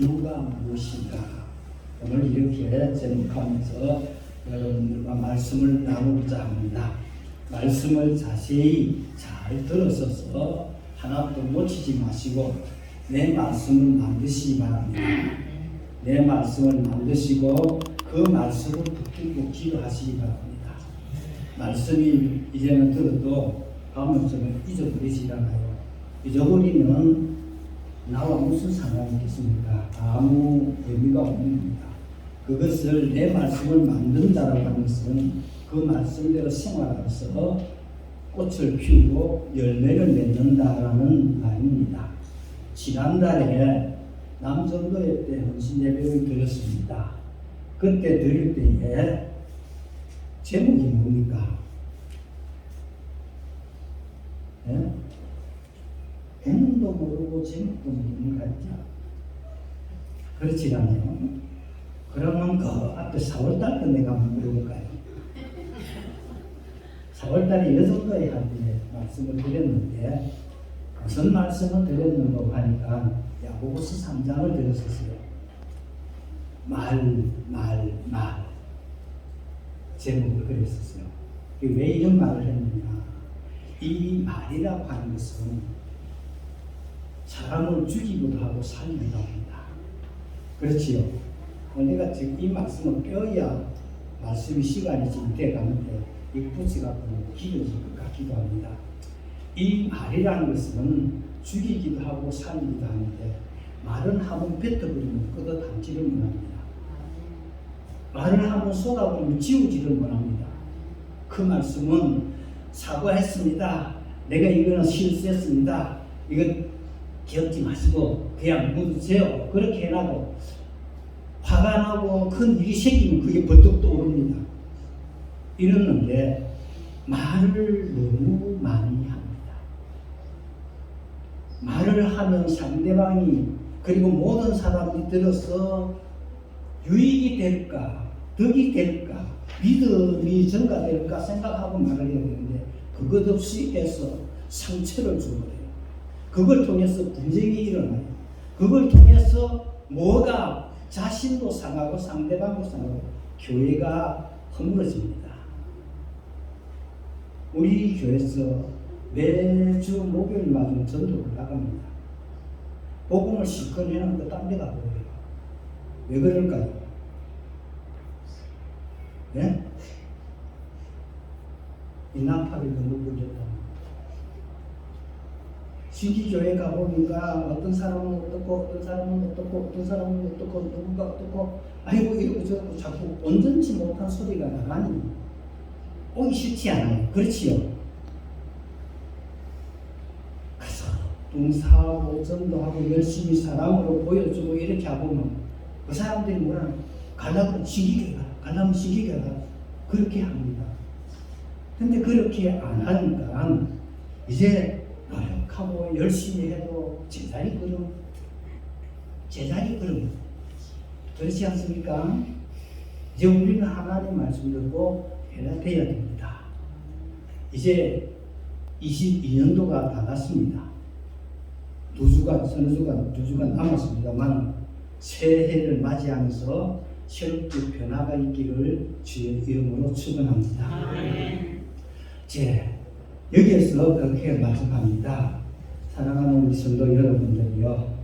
이유가 무엇인가? 오늘 이렇게 제목하면서 여러분들과 말씀을 나누고자 합니다. 말씀을 자세히 잘 들어서서 하나도 놓치지 마시고 내 말씀을 만드시기 바랍니다. 내 말씀을 만드시고 그 말씀을 붙들고 기도하시기 바랍니다. 말씀이 이제는 들어도 다음 주에 잊어버리지 않아요. 잊어버리면 나와 무슨 상관이 있겠습니까? 아무 의미가 없는 겁니다. 그것을 내 말씀을 만든다라고 하는 것은 그 말씀대로 생활하면서 꽃을 피우고 열매를 맺는다라는 말입니다. 지난달에 남전도회 때 헌신 예배를 드렸습니다. 그때 드릴 때에 제목이 뭡니까? 네? 제목도 모르고 제목도 모르는 거 있죠. 그렇지 않아요? 그러면 그 앞에 4월달 때 내가 한번 물어볼까요? 4월달에 여정도에 할 때 말씀을 드렸는데 무슨 말씀을 드렸는가 하니까 야고보서 3장을 드렸었어요. 말 제목을 그랬었어요. 왜 이런 말을 했느냐? 이 말이라고 하는 것은 사람을 죽이기도 하고 살리기도 합니다. 그렇지요? 내가 지금 이 말씀을 껴야 말씀이 시간이 지금 돼가는데 이 부치가 길어질 것 같기도 합니다. 이 말이라는 것은 죽이기도 하고 살리기도 하는데 말은 한번 뱉어버리면 끄덕 담지를 못합니다. 말을 한번 쏟아버리면 지우지를 못합니다. 그 말씀은 사과했습니다. 내가 이거는 실수했습니다. 이거 기억지 마시고 그냥 묻으세요. 그렇게 해놔도 화가 나고 큰 일이 생기면 그게 벌떡 떠오릅니다. 이러는데 말을 너무 많이 합니다. 말을 하면 상대방이 그리고 모든 사람이 들어서 유익이 될까 덕이 될까 믿음이 증가될까 생각하고 말을 해야 되는데 그것 없이 해서 상처를 주어요. 그걸 통해서 분쟁이 일어나요. 그걸 통해서 뭐가 자신도 상하고 상대방도 상하고 교회가 허물어집니다. 우리 교회에서 매주 목요일마다 전도를 나갑니다. 복음을 실컷 해놓고 딴 데 가버려요. 왜 그럴까요? 네? 이 난파를 너무 bur렸다. 신기교회 가보니까 어떤 사람은 어떻고 어떤 사람은 어떻고 어떤 사람은 어떻고 누군가 어떻고 아이고 이러고 저러고 자꾸 온전치 못한 소리가 나가니 오기 싫지 않아요. 그렇지요? 그래서 봉사하고 전도하고 열심히 사람으로 보여주고 이렇게 하고는 그 사람들이 뭐라 가려면 신기교회 가라 가려면 신기교회 가라 그렇게 합니다. 근데 그렇게 안 하니까 이제 노력하고 열심히 해도 제자리 걸음 그렇지 않습니까? 이제 우리는 하나님 말씀 듣고 해야 됩니다. 이제 22년도가 다 갔습니다. 두 주가 남았습니다만 새해를 맞이하면서 새롭게 변화가 있기를 주의 이름으로 축원합니다. 여기에서 그렇게 말씀합니다. 사랑하는 우리 성도 여러분들이요,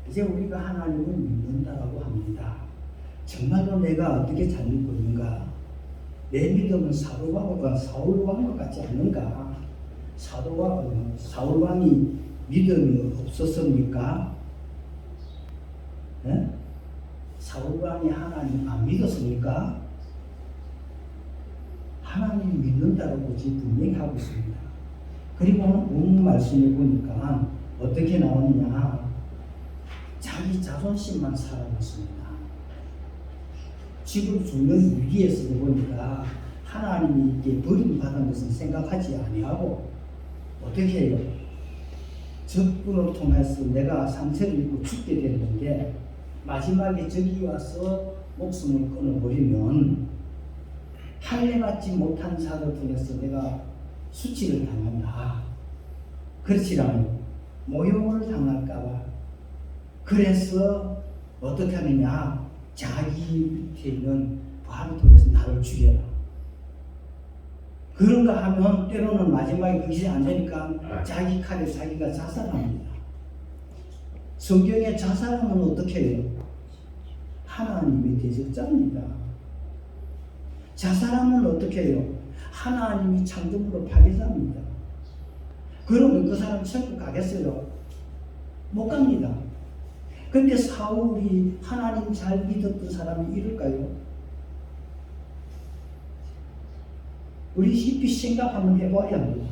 이제 우리가 하나님을 믿는다라고 합니다. 정말로 내가 어떻게 잘 믿고 있는가? 내 믿음은 사울왕과 같지 않는가? 사울왕이 믿음이 없었습니까? 네? 사울왕이 하나님 안 믿었습니까? 하나님 믿는다라고 지금 분명히 하고 있습니다. 그리고 오늘 말씀을 보니까 어떻게 나오느냐? 자기 자존심만 살아났습니다. 지금 죽는 위기에서도 보니까 하나님이 이렇게 버림받은 것은 생각하지 아니하고 어떻게 해요? 적군을 통해서 내가 상처를 입고 죽게 되는데 마지막에 저기 와서 목숨을 끊어버리면 할례받지 못한 자를 통해서 내가 수치를 당한다. 그렇지 않아요. 모욕을 당할까봐. 그래서 어떻게 하느냐? 자기 밑에 있는 부하를 통해서 나를 죽여라. 그런가 하면 때로는 마지막에 그것이 안 되니까 자기 칼에 자기가 자살합니다. 성경에 자살하면 어떻게 해요? 하나님이 대적자입니다. 자살하면 어떻게 해요? 하나님이 창조물로 파괴자입니다. 그러면 그 사람 천국 가겠어요? 못 갑니다. 근데 사울이 하나님 잘 믿었던 사람이 이럴까요? 우리 깊이 생각 한번 해봐야 합니다.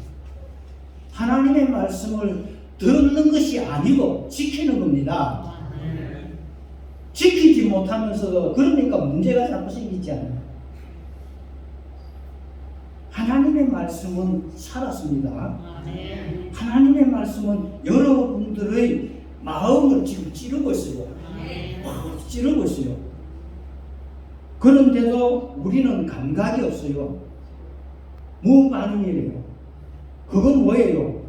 하나님의 말씀을 듣는 것이 아니고 지키는 겁니다. 지키지 못하면서 그러니까 문제가 자꾸 생기잖아요. 하나님의 말씀은 살았습니다. 하나님의 말씀은 여러분들의 마음을 지금 찌르고 있어요. 찌르고 있어요. 그런데도 우리는 감각이 없어요. 무반응이래요. 그건 뭐예요?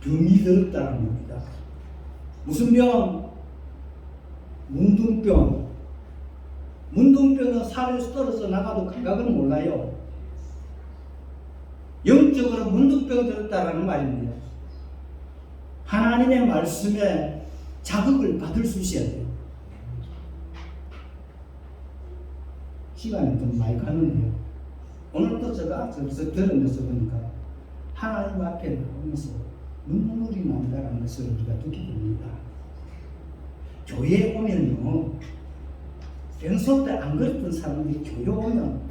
병이 들었다는 겁니다. 무슨 병? 문둥병. 문둥병은 살에서 떨어져 나가도 감각은 몰라요. 영적으로 문둥병이 들었다는 말입니다. 하나님의 말씀에 자극을 받을 수 있어야 돼요. 시간이 좀 많이 가는데요. 오늘 또 제가 저기서 들으면서 보니까 하나님 앞에 나오면서 눈물이 난다는 것을 우리가 듣게 됩니다. 교회에 오면요, 평소 때 안 그랬던 사람들이 교회 오면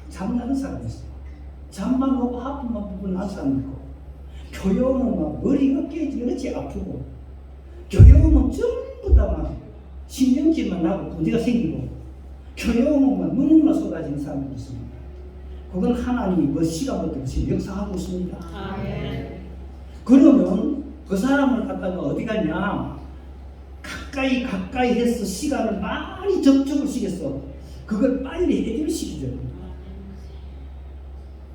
잠나는 사람이 있어요. 잠만 오고 아픔만 부분 난 사람이 있고, 교회 오면 막 머리가 깨지같이 아프고, 교회 오면 전부 다 막 신경질만 나고 문제가 생기고, 교회 오면 막 눈물만 쏟아지는 사람들이 있습니다. 그건 하나님이 그 시간부터 지금 역사하고 있습니다. 그러면 그 사람을 갖다가 어디 갔냐? 가까이 해서 시간을 많이 접촉을 시켰어. 그걸 빨리 해결시키죠.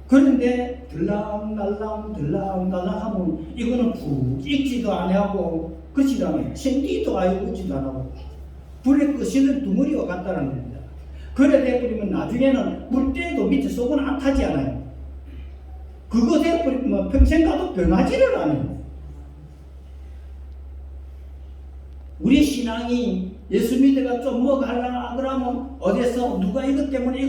그런데 들랑날랑 하면 이거는 푹 익지도 안 하고 그렇지도 않아요. 생기도 아예 오지도 안 하고 불에 끄시는 두머리와 같다는 겁니다. 그래 돼버리면 나중에는 물때도 밑에 속은 안 타지 않아요. 그거 돼버리면 평생 가도 변하지를 않아요. 우리 신앙이 예수 믿어가 좀 뭐 가려나 그러면 어디서 누가 이것 때문에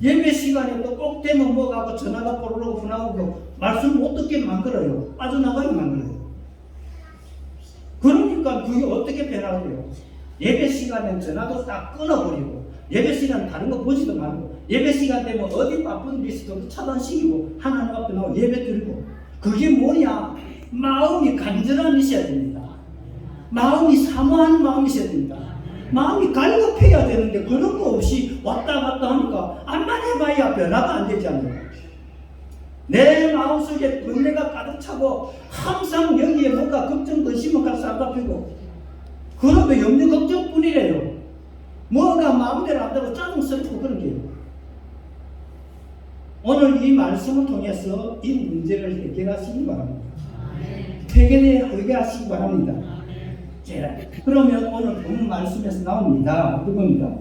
예배 시간에 또 꼭 되면 뭐 가고 전화가 뽀로로 분하고 말씀 못 듣게 만들어요. 빠져나가게 만들어요. 그러니까 그게 어떻게 변하고요? 예배 시간엔 전화도 딱 끊어버리고 예배 시간 다른 거 보지도 말고 예배 시간 되면 어디 바쁜 데 있어도 차단시키고 하나님 앞에 나와 예배 드리고 그게 뭐냐? 마음이 간절함이 있어야 됩니다. 마음이 사모하는 마음이 있어야 됩니다. 마음이 갈급해야 되는데 그런 거 없이 왔다 갔다 하니까 안만 해봐야 변화가 안 되잖아요. 내 마음속에 번뇌가 가득 차고 항상 여기에 뭔가 걱정 근심을 가서 안 그러면 염려 걱정뿐이래요. 뭐가 마음대로 안 되고 짜증스럽고 그런 게요. 오늘 이 말씀을 통해서 이 문제를 해결하시기 바랍니다. 해결하시기 바랍니다. 자, 그러면 오늘 본 말씀에서 나옵니다. 그겁니다.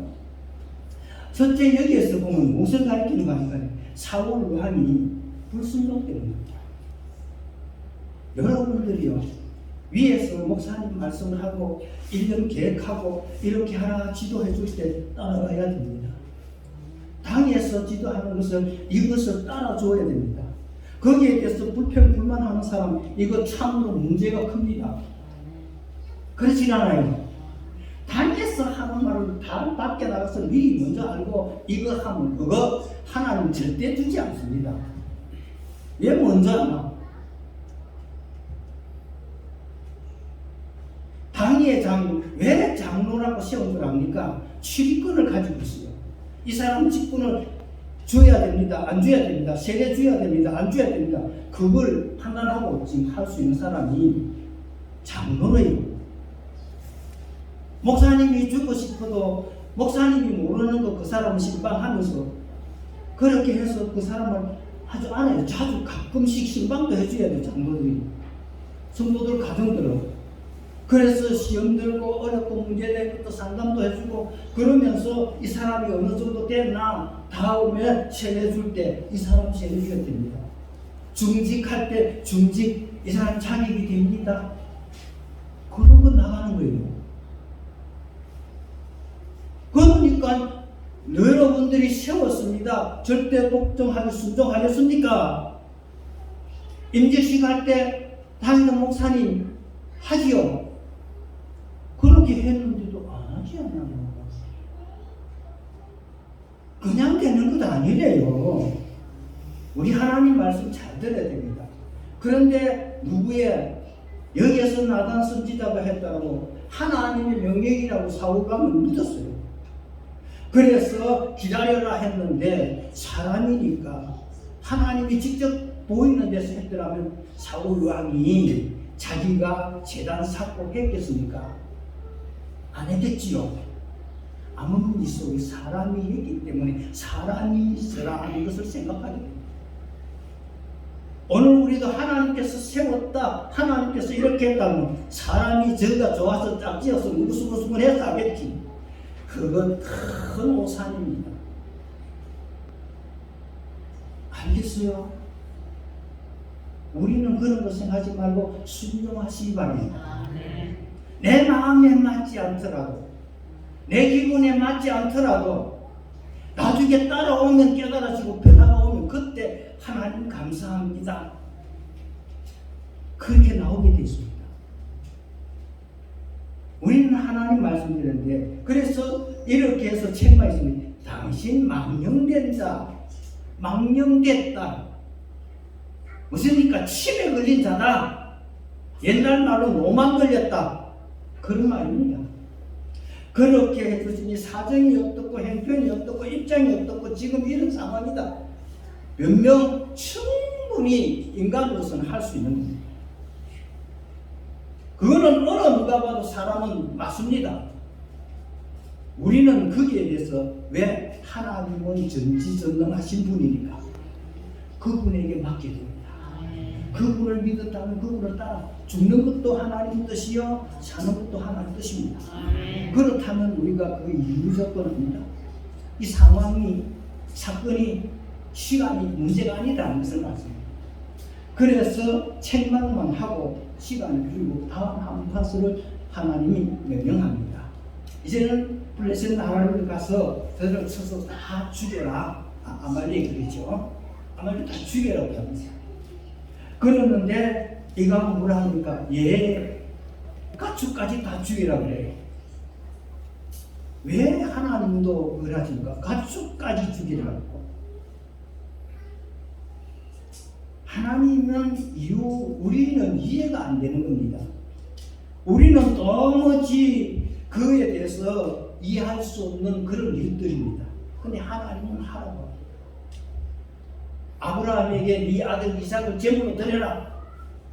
첫째 여기에서 보면 무엇을 가리키는 거 아닐까요? 사울 왕이 불순종됩니다. 여러분들이요 위에서 목사님 말씀을 하고 1년 계획하고 이렇게 하나 지도해 줄 때 따라가야 됩니다. 당에서 지도하는 것을 이것을 따라줘야 됩니다. 거기에 대해서 불평불만하는 사람 이거 참으로 문제가 큽니다. 그렇지 않아요. 당에서 하는 말을 다 밖에 나가서 미리 먼저 알고 이거 하면 그거 하나님 절대 주지 않습니다. 왜 먼저 하나? 당회장 왜 장로라고 세운 걸 압니까? 취리권을 가지고 있어요. 이 사람 직분을 줘야 됩니다. 안 줘야 됩니다. 세례 줘야 됩니다. 안 줘야 됩니다. 그걸 판단하고 지금 할 수 있는 사람이 장로예요. 목사님이 주고 싶어도 목사님이 모르는 거 그 사람을 신방하면서 그렇게 해서 그 사람을 아주 안 해요. 자주 가끔씩 신방도 해줘야 돼요. 장로들이. 성도들 가정들은. 그래서 시험 들고 어렵고 문제된 것도 상담도 해주고 그러면서 이 사람이 어느 정도 됐나 다음에 세례 줄 때 이 사람 세례가 됩니다. 중직할 때 중직 이 사람 자격이 됩니다. 그러고 나가는 거예요. 그러니까 여러분들이 세웠습니다. 절대 복종하기 순종하겠습니까? 임직식 할 때 담임 목사님 하지요. 그렇게 했는데도 안 하지 않나요? 그냥 되는 것 아니래요. 우리 하나님 말씀 잘 들어야 됩니다. 그런데 누구의 여기에서 나단 선지자가 했다고 하나님의 명령이라고 사울감을 믿었어요. 그래서 기다려라 했는데 사람이니까 하나님이 직접 보이는 데서 했더라면 사울 왕이 자기가 재단 쌓고 했겠습니까? 안 했겠지요. 아무리 속에 사람이 있기 때문에 사람이 있어라 하는 것을 생각하게 됩니다. 오늘 우리도 하나님께서 세웠다, 하나님께서 이렇게 했다면 사람이 저가 좋아서 짝지어서 무슨 해서 하겠지. 그건 큰 오산입니다. 알겠어요? 우리는 그런 거 생각하지 말고 순종하시기 바랍니다. 내 마음에 맞지 않더라도, 내 기분에 맞지 않더라도 나중에 따라오면 깨달아지고 변화가 오면 그때 하나님 감사합니다. 그렇게 나오게 되어 있습니다. 우리는 하나님 말씀드렸는데 그래서 이렇게 해서 책만 있습니다. 당신 망령된다. 망령됐다. 무슨니까 치매 걸린 자다. 옛날 말로 노만 걸렸다. 그런 말입니다. 그렇게 해주시니 사정이 어떻고 형편이 어떻고 입장이 어떻고 지금 이런 상황이다. 변명 충분히 인간으로서는 할 수 있는 겁니다. 그거는 어느 누가 봐도 사람은 맞습니다. 우리는 거기에 대해서 왜 하나님은 전지전능하신 분이니까 그분에게 맡게 됩니다. 그분을 믿었다면 그분을 따라 죽는 것도 하나님 뜻이요 사는 것도 하나님 뜻입니다. 그렇다면 우리가 그 무조건입니다. 이 상황이 사건이 시간이 문제가 아니다는 것을 말씀합니다. 그래서 책망만 하고 시간을 줄이고 다음 한 파스를 하나님이 명령합니다. 이제는 블레셋 나라를 가서 저들을 쳐서 다 죽여라. 아말렉 그러죠. 아말렉 다 죽여라고 합니다. 그러는데 이가 뭐라 합니까? 예, 가축까지 다 죽이라고 그래요. 왜 하나님도 그러십니까? 가축까지 죽이라고. 하나님은 우리는 이해가 안 되는 겁니다. 우리는 도무지 그에 대해서 이해할 수 없는 그런 일들입니다. 근데 하나님은 하라고. 아브라함에게 네 아들 이삭을 제물로 드려라.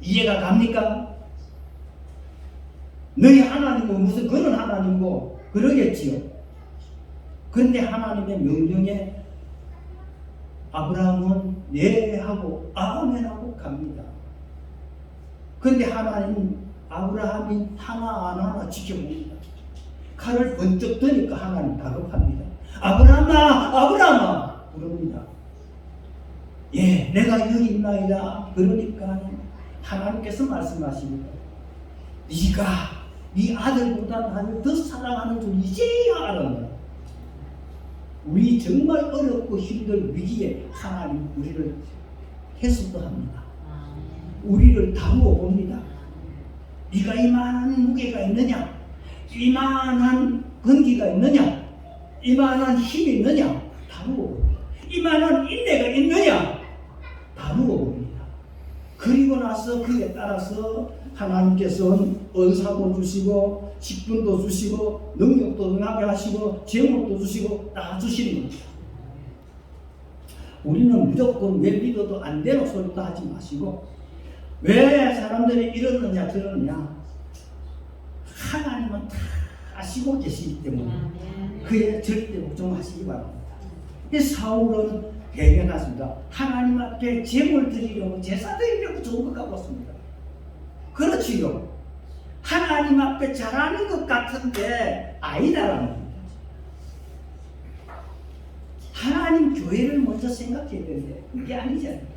이해가 갑니까? 너희 하나님은 무슨 그런 하나님이고 그러겠지요. 그런데 하나님의 명령에 아브라함은 네 하고 아멘 하고 갑니다. 그런데 하나님 아브라함이 하나 안 하나 지켜봅니다. 칼을 번쩍 드니까 하나님 다급합니다. 아브라함아 부릅니다. 예, 내가 여기 있나이다. 그러니까 하나님께서 말씀하십니다. 네가 네 아들보다 나를 더 사랑하는 줄 이제야 알았다. 우리 정말 어렵고 힘든 위기에 하나님 우리를 해석도 합니다. 우리를 다루어 봅니다. 네가 이만한 무게가 있느냐? 이만한 건기가 있느냐? 이만한 힘이 있느냐? 다루어 봅니다. 이만한 인내가 있느냐? 다루어 봅니다. 그리고 나서 그에 따라서 하나님께서는 은사도 주시고 직분도 주시고 능력도 능하게 하시고 제목도 주시고 다 주시는 겁니다. 우리는 무조건 왜 믿어도 안 되는 소리도 하지 마시고 왜 사람들이 이러느냐 저러느냐 하나님은 다 아시고 계시기 때문에 그에 절대 걱정하시기 바랍니다. 사울은 대견하십니다. 하나님 앞에 제물 드리려고 제사 드리려고 좋은 것 갖고 왔습니다. 그렇지요. 하나님 앞에 잘하는 것 같은데 아니다라는 겁니다. 하나님 교회를 먼저 생각해야 되는데 그게 아니잖아요.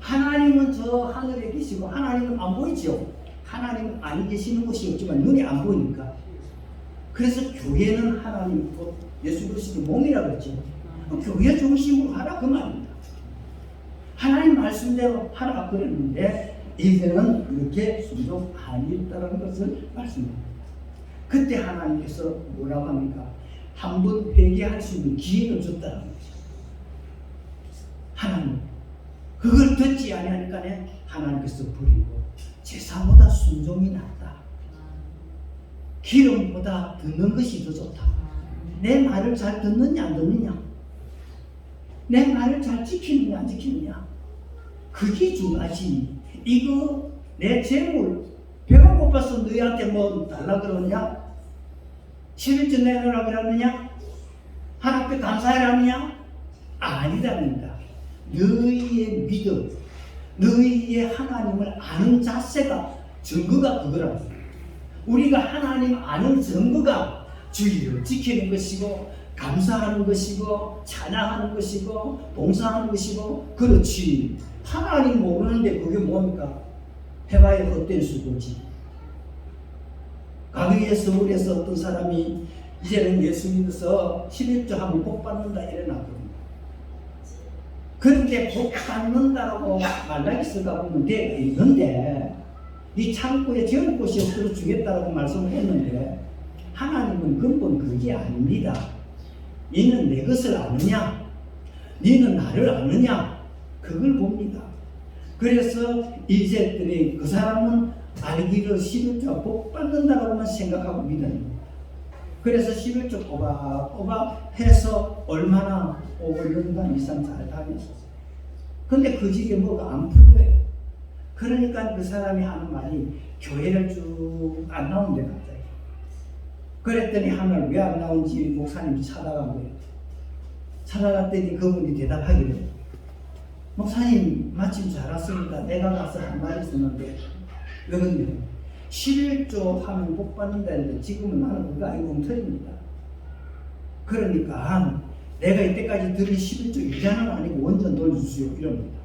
하나님은 저 하늘에 계시고 하나님은 안 보이죠. 하나님은 안 계시는 곳이 없지만 눈이 안 보이니까. 그래서 교회는 하나님 곧 예수 그리스도의 몸이라고 했죠. 교회 중심으로 하라 그 말입니다. 하나님 말씀대로 하라 그랬는데 이제는 그렇게 순종 아니었다는 것을 말씀합니다. 그때 하나님께서 뭐라고 합니까? 한번 회개할 수 있는 기회를 줬다는 거죠. 하나님 그걸 듣지 아니하니까 하나님께서 버리고 제사보다 순종이 낫다. 기름보다 듣는 것이 더 좋다. 내 말을 잘 듣느냐 안 듣느냐, 내 말을 잘 지키느냐 안 지키느냐, 그게 중요하지. 이거 내 재물 배가 고파서 너희한테 뭐 달라 그러느냐, 11조 내놓으라고 그러느냐, 하나님께 감사해라느냐, 아니랍니다. 너희의 믿음, 너희의 하나님을 아는 자세가 증거가 그거랍니다. 우리가 하나님 아는 증거가 주의를 지키는 것이고 감사하는 것이고 찬양하는 것이고 봉사하는 것이고. 그렇지, 하나님 모르는데 그게 뭡니까? 해봐야 헛된 수고지. 과거에 서울에서 어떤 사람이 이제는 예수 믿어서 11조 하면 복 받는다 이래놨거든요. 그런데 복 받는다라고 말라기서가 보면 되어 있는데 이 창고에 재울 곳이 없도록 주겠다라고 말씀을 했는데 하나님은 근본 그게 아닙니다. 너는 내 것을 아느냐, 너는 나를 아느냐, 그걸 봅니다. 그래서 이제들이 그 사람은 알기를 11조 복 받는다라고만 생각하고 믿어요. 그래서 11조 꼬박꼬박 해서 얼마나 5년간 이상 잘 다녔었어요. 근데 그 집에 뭐가 안 풀려요. 그러니까 그 사람이 하는 말이 교회를 쭉 안 나온대 갑자기. 그랬더니 하늘 왜 안 나온지 목사님이 찾아간 거예요. 찾아갔더니 그분이 대답하기를, 목사님 마침 잘 왔습니다. 내가 가서 한 말이 있었는데 왜 그러냐, 11조 하면 복 받는다는데 지금은 나는 그거 아니고 엉터리입니다. 그러니까 내가 이때까지 들은 11조 이자는 아니고 원전 돌려주시오 이럽니다.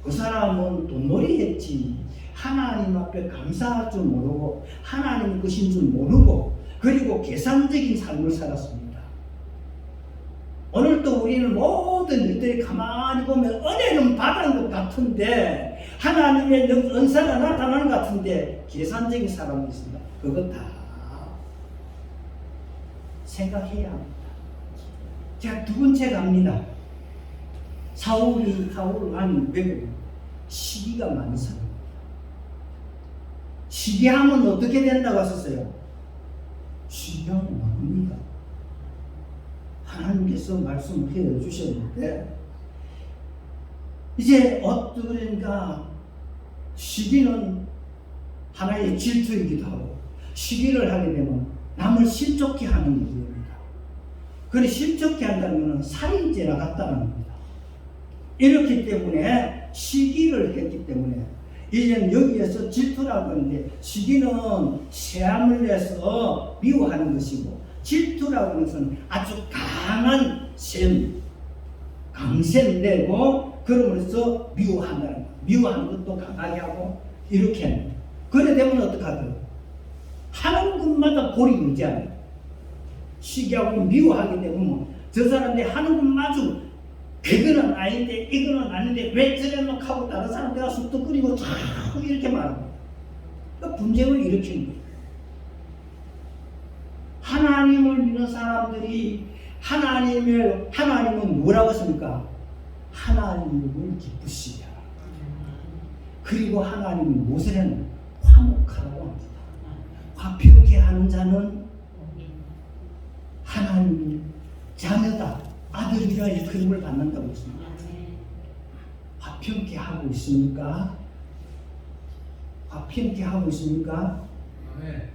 그 사람은 돈놀이 했지 하나님 앞에 감사할 줄 모르고 하나님 것인 줄 모르고 그리고 계산적인 삶을 살았습니다. 오늘도 우리는 모든 일들이 가만히 보면 은혜는 받은 것 같은데 하나님의 은사가 나타나는 것 같은데 계산적인 사람이 있습니다. 그거 다 생각해야 합니다. 자, 두 번째 갑니다. 사울을 왜 그래요? 시기가 많은 사람. 시기하면 어떻게 된다고 하셨어요? 시기하면 나옵니다. 하나님께서 말씀을 해 주셨는데 이제 어떠니까 시기는 하나의 질투이기도 하고 시기를 하게 되면 남을 실족케 하는 일입니다. 그래 실족케 한다면 살인죄나 같다는 겁니다. 이렇기 때문에 시기를 했기 때문에 이제는 여기에서 질투라고 하는데 시기는 세함을 내서 미워하는 것이고 질투라고 하는 것은 아주 강한 셈, 강셈 내고 그러면서 미워한다는 거예요. 미워하는 것도 강하게 하고 이렇게 하는 거예요. 그래 되면 어떡하더라? 하는 것마다 골이 의지하는 시기하고 미워하게 되면 저 사람들이 하는 것마저 그거는 아닌데 이거는 아닌데 왜 저래놓고 하고 다른 사람들과 쑥도 끓이고 자꾸 이렇게 말합니다. 그러니까 분쟁을 일으키는 거예요. 하나님을 믿는 사람들이 하나님은 뭐라고 했습니까? 하나님을 기쁘시게 하라. 그리고 하나님은 무엇을 했나? 화목하라고 합니다. 화평케 하는 자는 하나님 자녀다, 아들이라 일컬음을 받는다고 했습니다. 화평케 하고 있습니까? 화평케 하고 있습니까? 네.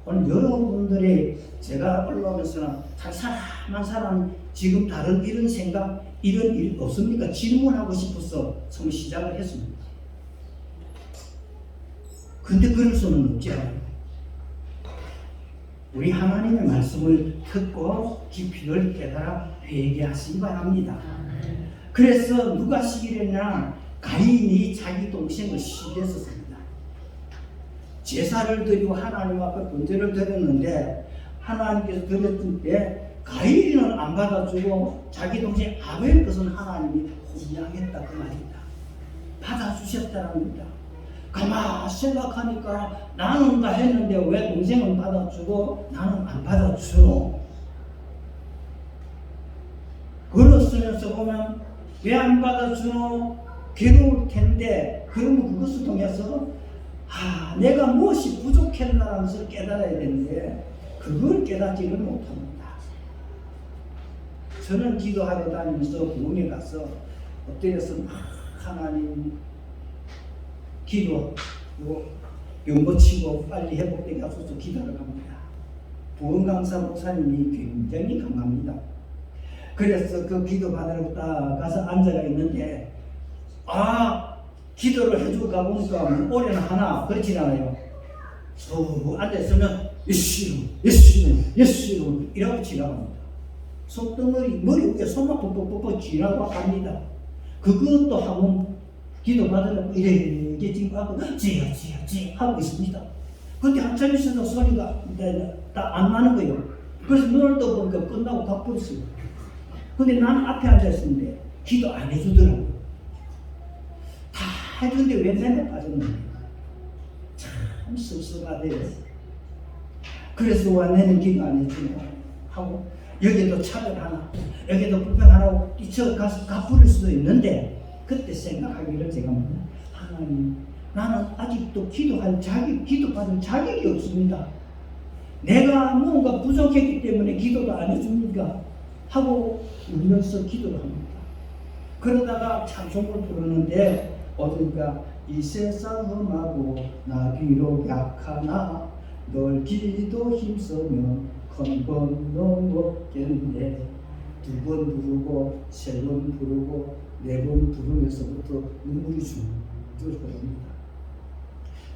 오늘 여러분들이 제가 올라오면서는 잘 살아만 사람 지금 다른 이런 생각 이런 일 없습니까? 질문하고 싶어서 처음 시작을 했습니다. 근데 그럴 수는 없지 않아요. 우리 하나님의 말씀을 듣고 깊이를 깨달아 회개하시기 바랍니다. 그래서 누가 시기했냐? 가인이 자기 동생을 시기했었습니다. 제사를 드리고 하나님 앞에 번제를 드렸는데 하나님께서 드렸을 때 가인은 안 받아주고 자기 동생 아벨 것은 하나님이 호기하겠다 그 말입니다. 받아주셨다는 겁니다. 가만 생각하니까 나는 다 했는데 왜 동생은 받아주고 나는 안 받아주노? 그걸 쓰면서 보면 왜 안 받아주노? 괴로울 텐데 그러면 그것을 통해서 내가 무엇이 부족했나라는 것을 깨달아야 되는데 그걸 깨닫지를 못합니다. 저는 기도하러 다니면서 병원에 가서 엎드려서 하나님 기도 병 고치고 빨리 회복되게 하소서 기도를 합니다. 보건강사 목사님이 굉장히 강합니다. 그래서 그 기도 받으러 딱 가서 앉아가 있는데 기도를 해주고 가보니까 올해는 하나 그렇지 않아요. 앉아있으면 예수 이라고 지나갑니다. 손덩어리 머리 위에 손만 뻑뻑뻑뻑 지나고 갑니다. 그것도 한번 기도 받으려고 이렇게 지금 하고 지야 하고 있습니다. 근데 한참 있어도 소리가 다 안 나는 거예요. 그래서 눈을 떠보니까 끝나고 가버렸어요. 근데 나는 앞에 앉아있었는데 기도 안 해주더라고요. 다 해주는데 왜 내가 빠졌는데 참 씁쓸하대요. 그래서 와 내는 기도 안 해주고 하고 여기도 차별 하나 여기도 불평 하나 뛰쳐가서 갚을 수도 있는데 그때 생각하기를 제가 하나님 나는 아직도 기도할 기도받을 자격이 없습니다. 내가 뭔가 부족했기 때문에 기도도 안 해줍니까? 하고 울면서 기도를 합니다. 그러다가 찬송을 부르는데 어딘가 이 세상 험하고 나 비록 약하나 널 기도 힘쓰면 큰 건 넘었겠네. 2번 부르고 3번 부르고 4번 부르면서부터 눈물이 줄줄 흐릅니다.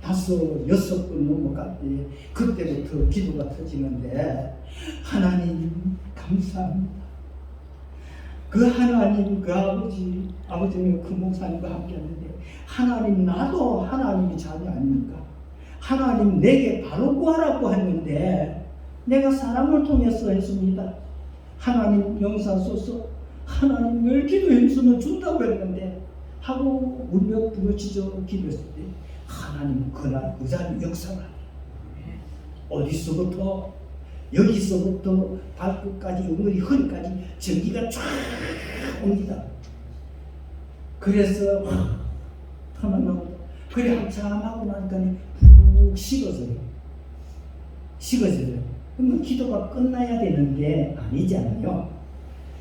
5, 6번 넘어갈 때 그때부터 기도가 터지는데 하나님 감사합니다. 그 하나님 그 아버지는 그 목사님과 함께 하는데 하나님 나도 하나님이 자녀 아닙니까? 하나님 내게 바로 구하라고 했는데 내가 사람을 통해서 했습니다. 하나님 용서하소서. 하나님 늘 기도 힘쓰면 준다고 했는데 하고 울며 부르짖어 기도했을 때 하나님 그날 그 자리 역사를 어디서부터 여기서부터 발끝까지 엉덩이 허리까지 전기가 쫙 옵니다. 그래서 하나님 그래 한참 하고 나니까 푹 식어져요. 그러면 기도가 끝나야 되는데 아니잖아요.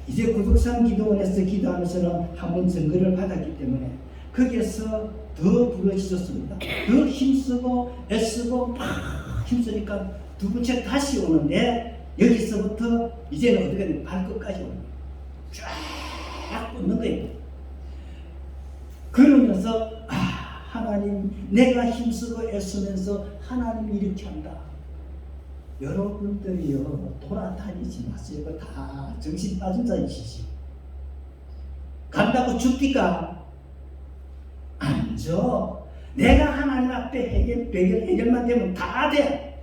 이제 구독산 기도원에서 기도하면서는 한번 증거를 받았기 때문에 거기에서 더 부러지셨습니다. 더 힘쓰고 애쓰고 막 힘쓰니까 2번째 다시 오는데 여기서부터 이제는 어떻게 되면 발끝까지 오는 거예요. 쫙 뻗는 거예요. 그러면서 하나님 내가 힘쓰고 애쓰면서 하나님이 이렇게 한다. 여러분들이요 돌아다니지 마세요. 다 정신 빠진 자이시지. 간다고 죽디가 아니죠. 내가 하나님 앞에 해결만 되면 다 돼.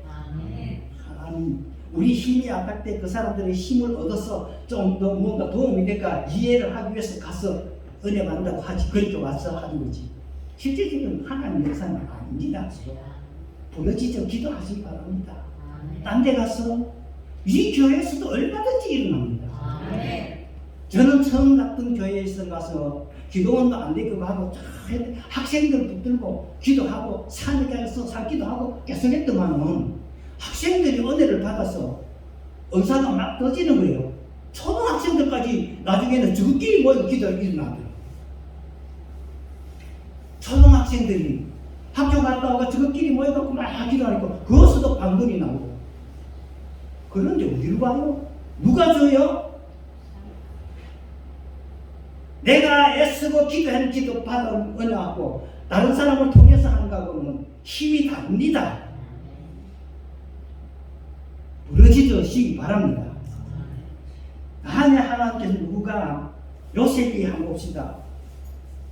하나님 우리 힘이 약할 때 그 사람들의 힘을 얻어서 좀 더 뭔가 도움이 될까 이해를 하기 위해서 가서 은혜 받는다고 하지. 그렇게 와서 하는 거지. 실제적으로 하나님 역사는 아닙니다. 부러지죠. 기도하시기 바랍니다. 딴 데 가서 이 교회에서도 얼마든지 일어납니다. 저는 처음 갔던 교회에서 가서 기도원도 안 되고 하고 학생들 붙들고 기도하고 산에 가서 살기도하고 계속 했더만은 학생들이 은혜를 받아서 의사가 막 터지는 거예요. 초등학생들까지 나중에는 저끼리 모여서 기도를 일어나더라고요. 초등학생들이 학교 갔다 오고 저끼리 모여갖고 막 기도하니까 그것도 방문이 나오고. 그런데 어디로 가요? 누가 줘요? 내가 애쓰고 기도한 기도 받은 은혜하고 다른 사람을 통해서 하는가 보면 힘이 다릅니다. 부러지시기 바랍니다. 다음에 하나님께서 누가 요셉이 한번 봅시다.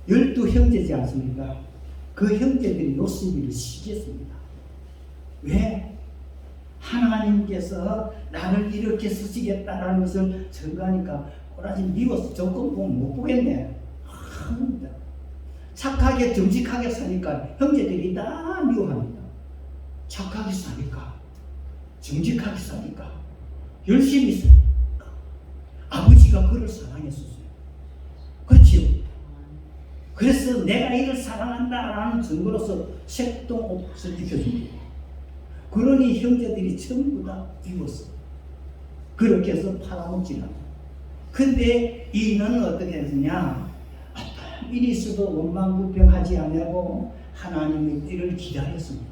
12형제지 않습니까? 그 형제들이 요셉이를 시기했습니다. 왜? 하나님께서 나를 이렇게 쓰시겠다라는 것을 생각하니까 꼬라지 미워서 조금 보면 못 보겠네. 합니다. 착하게 정직하게 사니까 형제들이 다 미워합니다. 착하게 사니까, 정직하게 사니까, 열심히 사니까. 아버지가 그를 사랑했었어요. 그렇지요? 그래서 내가 이를 사랑한다라는 증거로서 색동옷을 입혀줍니다. 그러니 형제들이 전부 다 미웠어. 그렇게 해서 팔아먹지라. 근데 이는 어떻게 했느냐? 어떤 일이 있어도 원망불평하지 않고 하나님의 일을 기다렸습니다.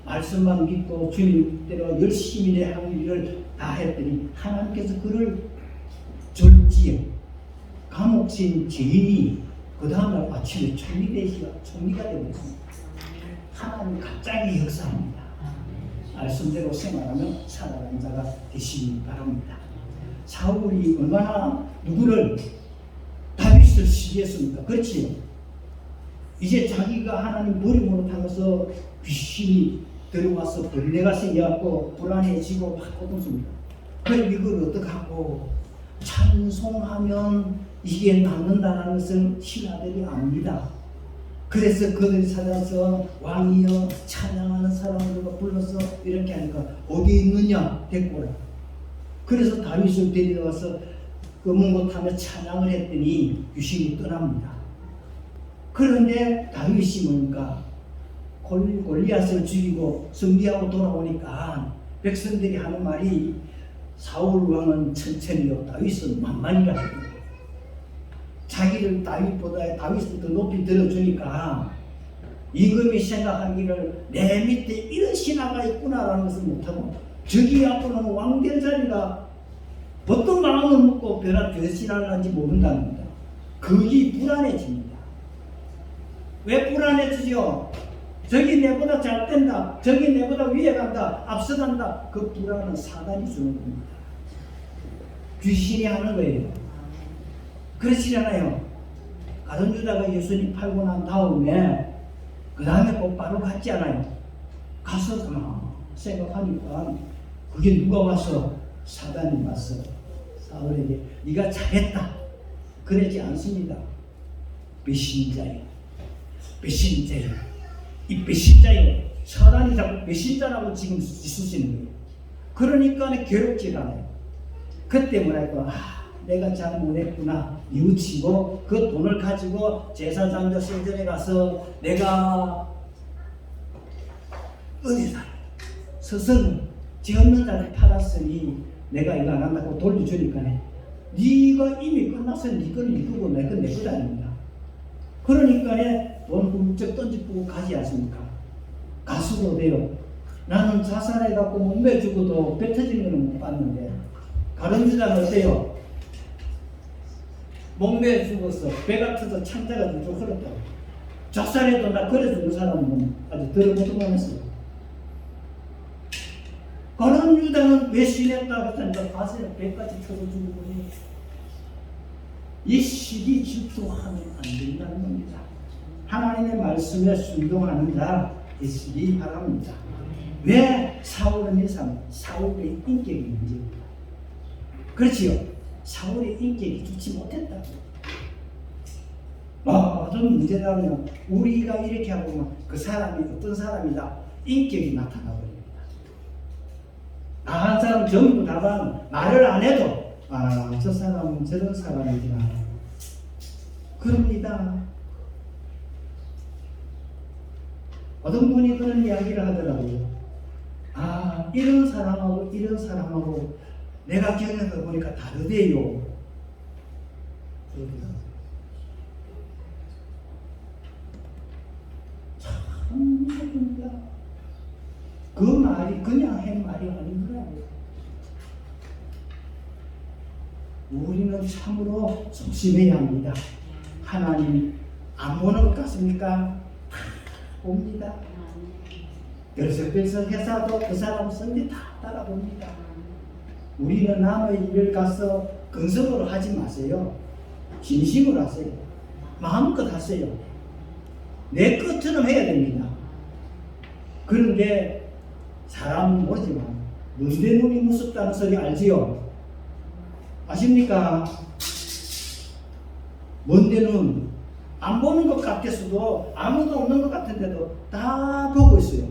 말씀만 믿고 주님대로 열심히 내 한 일을 다 했더니 하나님께서 그를 졸지에 감옥진 죄인이 그 다음날 아침에 총리가 되었습니다. 하나님 갑자기 역사합니다. 말씀대로 생활하면 살아가는 자가 되시기 바랍니다. 사울이 얼마나 누구를 다윗을 시기했습니까? 그렇지요. 이제 자기가 하나님 머리 못하면서 귀신이 들어와서 벌레가 생겨갖고 불안해지고 막 고통습니다. 그럼 이걸 어떡하고 찬송하면 이게 낫는다는 것을 신하들이 압니다. 그래서 그들이 찾아서 왕이여 찬양하는 사람들과 불러서 이렇게 하니까 어디 있느냐 데리고 오라. 그래서 다윗을 데려와서 검은 옷 하며 찬양을 했더니 귀신이 떠납니다. 그런데 다윗이 뭔가 골리앗을 죽이고 승리하고 돌아오니까 백성들이 하는 말이 사울 왕은 천천히요 다윗은 만만이라 합니다. 자기를 다윗을 더 높이 들어주니까 임금이 생각하기를 내 밑에 이런 신하가 있구나라는 것을 못하고 저기 앞으로는 왕된 자리가 어떤 마음을 먹고 변신을 하는지 모른다는 겁니다. 그게 불안해집니다. 왜 불안해지죠? 저기 내보다 잘 된다, 저기 내보다 위에 간다, 앞서간다. 그 불안은 사단이 주는 겁니다. 귀신이 하는 거예요. 그렇지 않아요? 가룟유다가 예수님 팔고 난 다음에 그 다음에 꼭 바로 갔지 않아요? 가서 생각하니까 그게 누가 와서 사단이 와서 사울에게 네가 잘했다 그러지 않습니다. 배신자요, 배신자요, 이 배신자요. 사단이 자꾸 배신자라고 지금 있으시는 거예요. 그러니까 괴롭지 않아요. 그때 뭐랄까, 내가 잘못했구나 뉘우치고 그 돈을 가지고 제사장도 성전에 가서 내가 어디다 스승 죄 없는 자를 팔았으니 내가 이거 안 한다고 돌려주니까 네가 이미 끝났으니 네 거는 네 거고 내 건 내 거다 아닙니다. 그러니까 돈 훌쩍 던지고 가지 않습니까? 가수도 돼요. 나는 자살해갖고 몸매 주고도 배 터지는 거는 못 봤는데 가룟유다는 어때요? 몸매에 죽어서 배가 터져 창자가 쭉 흘렀다고. 자살해도 나 그래 죽은 사람은 아주 들어보도 못했어요. 가룟유다는 배신했다 그랬다니까 가슴에 배까지 터져 죽은 거니 이 시기 질투하면 안 된다는 겁니다. 하나님의 말씀에 순종하는 자 되시기 바랍니다. 왜 사울은 사울의 인격이 문제입니다. 그렇지요. 사울의 인격이 좋지 못했다. 어떤 문제라면 우리가 이렇게 하고 그 사람이 어떤 사람이다 인격이 나타나 버립니다. 한 사람 전부 다만 말을 안 해도 저 사람은 저런 사람이구나 그럽니다. 어떤 분이 그런 이야기를 하더라고요. 이런 사람하고 이런 사람하고 내가 경험해 보니까 다르대요. 참 무섭습니다. 그 말이 그냥 한 말이 아니더라고요. 우리는 참으로 조심해야 합니다. 하나님 안 보는 것 같습니까? 봅니다. 들썩들썩 회사도 그 사람 성질 다 따라봅니다. 우리는 남의 일을 가서 근성으로 하지 마세요. 진심으로 하세요. 마음껏 하세요. 내 것처럼 해야 됩니다. 그런데 사람은 모르지만 눈대 눈이 무섭다는 소리 알지요? 아십니까? 먼데 눈, 안 보는 것 같았어도 아무도 없는 것 같은데도 다 보고 있어요.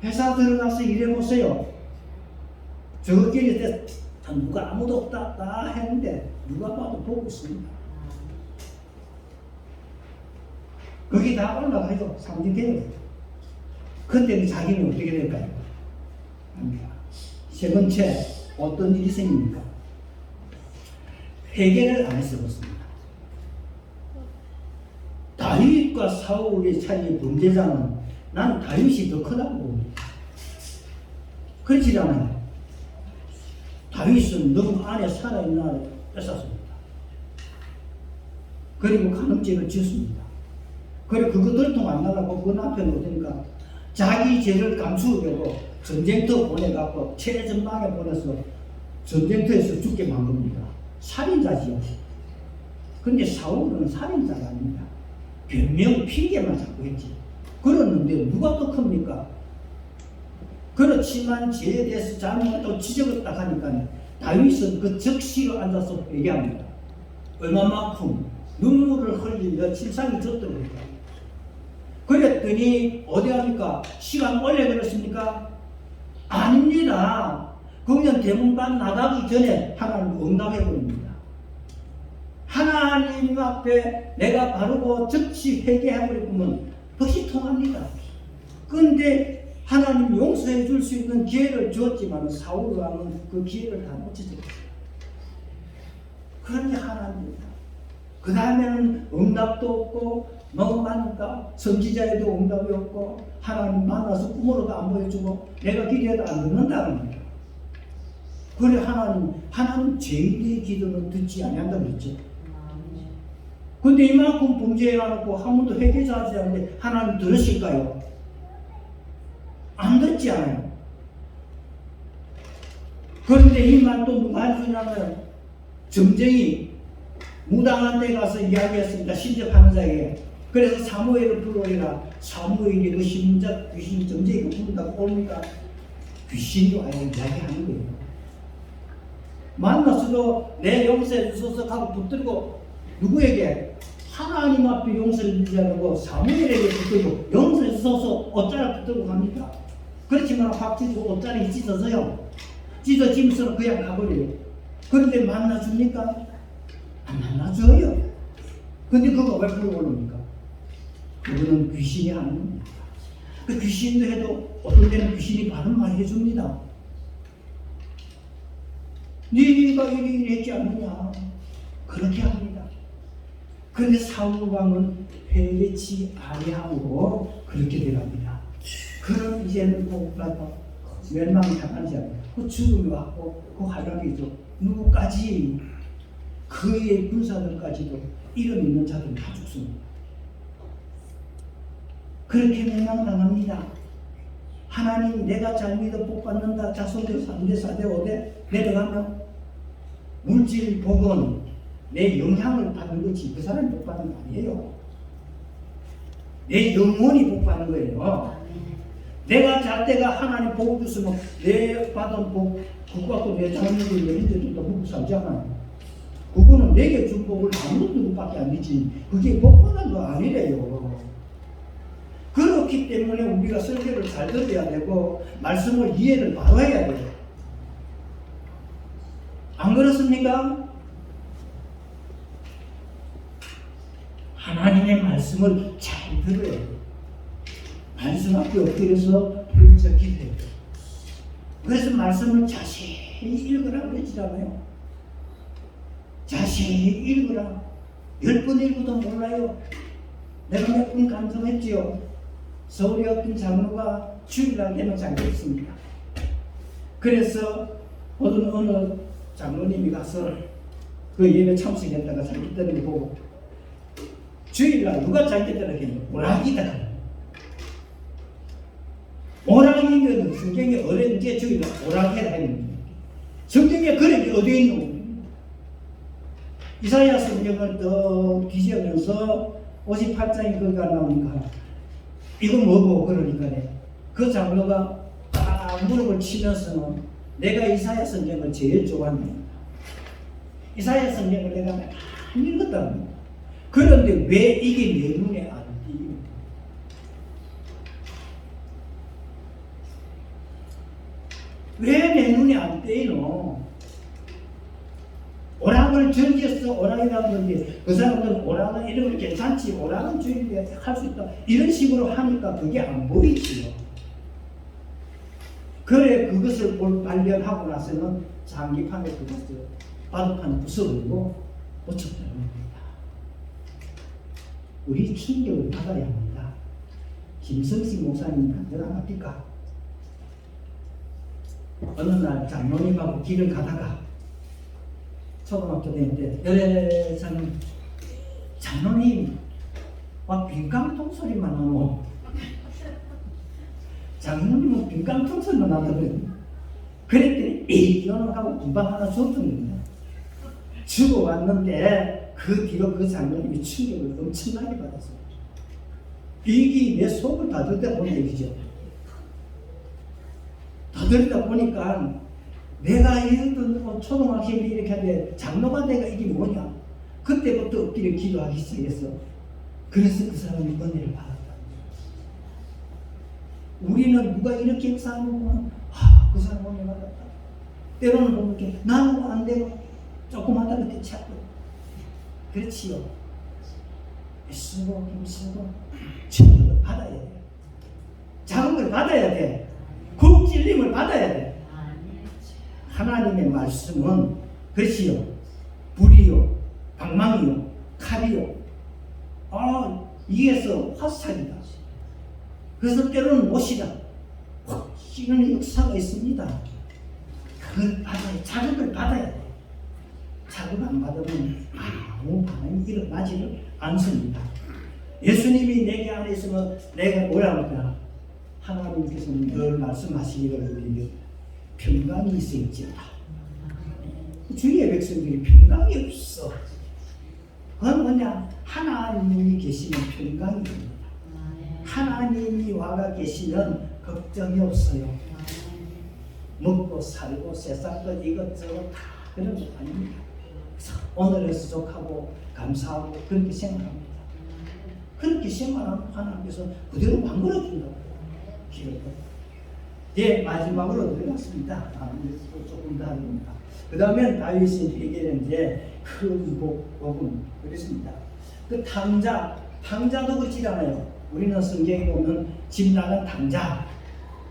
회사 들어가서 일해보세요. 저끼리 때 누가 아무도 없다 다 했는데 누가 봐도 보고 있습니다. 거기 다 올라가서 상징돼요. 그때는 자기는 어떻게 될까요? 세 번째, 어떤 일이 생깁니까? 회개를 안 해서 그렇습니다. 다윗과 사울의 차이의 범죄자는 난 다윗이 더 크다고 봅니다. 그렇지 않아요? 다윗은 너무 안에 살아있는 안에 뺏었습니다. 그리고 간음죄를 지었습니다. 그리고 그거 들통 안 나가고 그 남편은 어떠니까 자기 죄를 감추려고 전쟁터 보내갖고 최전방에 보내서 전쟁터에서 죽게 만듭니다. 살인자지요. 근데 사울은 살인자가 아닙니다. 변명 핑계만 자꾸 했지. 그랬는데 누가 더 큽니까? 그렇지만 죄에 대해서 잘못했다고 지적을 딱 하니까 다윗은 그 적시로 앉아서 얘기합니다. 얼마만큼 눈물을 흘리며 침상이 젖더랍니다. 그랬더니 어디 합니까? 시간 오래 걸렸습니까? 아닙니다. 그냥 대문간 나가기 전에 하나님 응답해버립니다. 하나님 앞에 내가 바르고 즉시 회개해버리면 것이 통합니다. 그런데 하나님 용서해 줄 수 있는 기회를 주었지만 사울 왕은 그 기회를 다 놓치죠. 그런데 하나님입니다. 그 다음에는 응답도 없고 너무 많으니까 선지자에도 응답이 없고 하나님 만나서 꿈으로도 안 보여주고 내가 기도해도 안 듣는다는 거예요. 그래 하나님 죄인의 기도는 듣지 아니한다고 그랬죠. 근데 이만큼 범죄해놓고 한 번도 회개하지 않는데 하나님 들으실까요? 안 듣지 않아요. 그런데 이 말 또 누가 해주냐면 점쟁이 무당한 데 가서 이야기했습니다. 신접하는 자에게. 그래서 사무엘을 불러오라. 사무엘이 그 신접 귀신 점쟁이가 부른다고 옵니까? 귀신이 와야 이야기하는 거예요. 만났어도 내 용서해 주소서 하고 붙들고 누구에게? 하나님 앞에 용서를 주자고 사무엘에게 붙들고 용서해 주소서 옷자락 붙들고 갑니다. 그렇지만 확 찢고 옷자락이 찢어서요. 찢어지면서 그냥 가버려요. 그런데 만나줍니까? 안 만나줘요. 근데 그거 왜 불러오릅니까? 그거는 귀신이 하는 겁니다. 그 귀신도 해도 어떤 때는 귀신이 바른 말 해줍니다. 네가 이리 했지 않느냐. 그렇게 합니다. 그런데 사울 왕은 회개치 아니하고 그렇게 되랍니다. 그럼 이제는 복받아 멸망당하지 않아요. 그 죽음이 왔고 그 하락이죠. 누구까지 그의 군사들까지도 이름 있는 자들은 다 죽습니다. 그렇게 멸망당합니다. 하나님 내가 잘 믿어 복받는다. 자손들 3대 4대 5대 내려가면 물질 복은 내 영향을 받는 거지 그 사람이 복받는 거 아니에요. 내 영혼이 복받는 거예요. 내가 잘 때가 하나님 복 줬으면 내 받은 복 그거 갖고 내 자녀들이 내린데 좀 더 먹고 살잖아요. 그거는 내게 준 복을 아무도 누구밖에 안 되지 그게 복받는 거 아니래요. 그렇기 때문에 우리가 설교를 잘 들어야 되고 말씀을 이해를 바로 해야 돼요. 안 그렇습니까? 하나님의 말씀을 잘 들어야 돼요. 말씀 앞에 엎드려서 부르짖어 기도해요. 그래서 말씀을 자세히 읽으라고 그랬잖아요. 자세히 읽으라. 10번 읽어도 몰라요. 내가 몇 번 감동했지요. 서울의 어떤 장로가 주일날 되면 잠겼습니다. 그래서 어느 장로님이 가서 그 예배 참석했다가 자기 때는 보고 주일날 누가 잘못했다고 했냐? 오락이다. 오락이면 성경에 어른제 주일날 오락해라 했는데 성경에 그런 게 어디에 있노? 이사야 성경을 또 뒤지면서 58장에 거기가 나오니까 이거 뭐고 그러니까 그 장로가 딱 무릎을 치면서는 내가 이사야 성경을 제일 좋아한다. 이사야 성경을 내가 많이 읽었다. 그런데 왜 이게 내 눈에 안 띄요? 왜 내 눈에 안 띄노? 오락을 즐겨서 오락이라는 건데 그 사람들은 오락은 이런 거 괜찮지, 오락은 주일에 할 수 있다 이런 식으로 하니까 그게 안 보이지요. 그래 그것을 발견하고 나서는 장기판에 그것을 바둑판에 부숴버리고 고쳤다는 겁니다. 우리 충격을 받아야 합니다. 김성식 목사님 간단합니까? 어느 날 장로님하고 길을 가다가 초등학교 다닐 때 열애 장로님 막 빈깡통 소리만 나고 장로님은 빈깡통 소리만 나거든요. 그랬더니 이거는 하고 금방 하나 줬던 겁니다. 주고 왔는데 그 뒤로 그 장로님이 충격을 엄청나게 받았어요. 이게 내 속을 다 들다 보는 얘기죠. 다 들다 보니까 내가 이랬던 초등학생이 이렇게 하는데 장로가 내가 이게 뭐냐? 그때부터 엎드려 기도하기 시작했어. 그래서 그 사람이 은혜를 받았다. 우리는 누가 이렇게 역사하면 그 사람 은혜 받았다. 때로는 보면 이렇게 나는 안 되고 조금 하다 그때 찾고 그렇지요. 애쓰고 힘쓰고 충격을 받아야 돼. 자극을 받아야 돼. 굶찔림을 받아야 돼. 하나님의 말씀은 그렇지요. 불이요, 방망이요, 칼이요. 이에서 화살이다. 그래서 때로는 못이다. 확 찌는 역사가 있습니다. 그걸 받아야, 자극을 받아야 돼. 자극 안 받으면 아무 반응이 일어나지를 않습니다. 예수님이 내게 안에 있으면 내가 뭐라 할까? 하나님께서는 늘 말씀하시기를 우리에게 평강이 있을지어다. 주의 백성들이 평강이 없어. 그건 뭐냐? 하나님이 계시면 평강이 됩니다. 하나님이 와가 계시면 걱정이 없어요. 먹고 살고 세상 것 이것저것 다 그런 거 아닙니다. 오늘을 수족하고 감사하고 그렇게 생각합니다. 그렇게 생각하면 하나님께서 그대로 만들어준다고. 예, 마지막으로 들어갔습니다. 조금 더 합니다. 그 다음에 다윗이 얘기하는 큰 복은 그랬습니다. 그 탕자도 그렇지잖아요. 우리는 성경에 보면 집 나간